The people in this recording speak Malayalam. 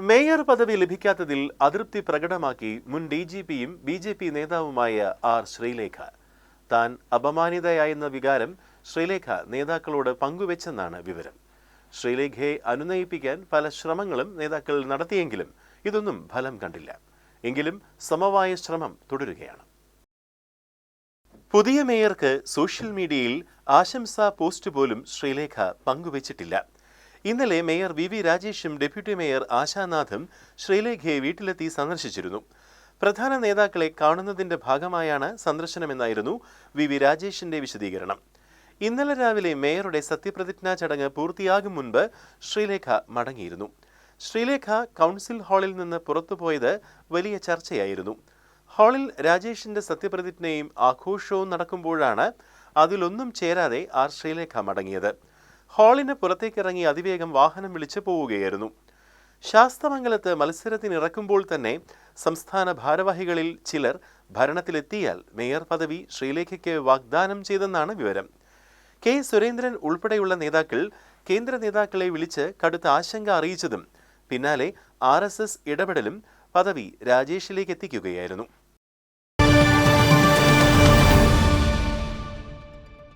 മേയർ പദവി ലഭിക്കാത്തതിൽ അതൃപ്തി പ്രകടമാക്കി മുൻ DGPയും BJP നേതാവുമായ ആർ ശ്രീലേഖ. താൻ അപമാനിതയായെന്ന വികാരം ശ്രീലേഖ നേതാക്കളോട് പങ്കുവെച്ചെന്നാണ് വിവരം. ശ്രീലേഖയെ അനുനയിപ്പിക്കാൻ പല ശ്രമങ്ങളും നേതാക്കൾ നടത്തിയെങ്കിലും ഇതൊന്നും ഫലം കണ്ടില്ല. എങ്കിലും സമവായ ശ്രമം തുടരുകയാണ്. പുതിയ മേയർക്ക് സോഷ്യൽ മീഡിയയിൽ ആശംസാ പോസ്റ്റ് പോലും ശ്രീലേഖ പങ്കുവച്ചിട്ടില്ല. ഇന്നലെ മേയർ VV രാജേഷും ഡെപ്യൂട്ടി മേയർ ആശാനാഥും ശ്രീലേഖയെ വീട്ടിലെത്തി സന്ദർശിച്ചിരുന്നു. പ്രധാന നേതാക്കളെ കാണുന്നതിന്റെ ഭാഗമായാണ് സന്ദർശനമെന്നായിരുന്നു VV രാജേഷിന്റെ വിശദീകരണം. ഇന്നലെ രാവിലെ മേയറുടെ സത്യപ്രതിജ്ഞാ ചടങ്ങ് പൂർത്തിയാകും മുൻപ് ശ്രീലേഖ മടങ്ങിയിരുന്നു. ശ്രീലേഖ കൗൺസിൽ ഹാളിൽ നിന്ന് പുറത്തുപോയത് വലിയ ചർച്ചയായിരുന്നു. ഹാളിൽ രാജേഷിന്റെ സത്യപ്രതിജ്ഞയും ആഘോഷവും നടക്കുമ്പോഴാണ് അതിലൊന്നും ചേരാതെ ആർ ശ്രീലേഖ മടങ്ങിയത്. ഹാളിന് പുറത്തേക്കിറങ്ങി അതിവേഗം വാഹനം വിളിച്ച് പോവുകയായിരുന്നു. ശാസ്തമംഗലത്ത് മത്സരത്തിനിറക്കുമ്പോൾ തന്നെ സംസ്ഥാന ഭാരവാഹികളിൽ ചിലർ ഭരണത്തിലെത്തിയാൽ മേയർ പദവി ശ്രീലേഖയ്ക്ക് വാഗ്ദാനം ചെയ്തെന്നാണ് വിവരം. K. സുരേന്ദ്രൻ ഉൾപ്പെടെയുള്ള നേതാക്കൾ കേന്ദ്ര നേതാക്കളെ വിളിച്ച് കടുത്ത ആശങ്ക അറിയിച്ചതും പിന്നാലെ RSS ഇടപെടലും പദവി രാജേഷിലേക്ക് എത്തിക്കുകയായിരുന്നു.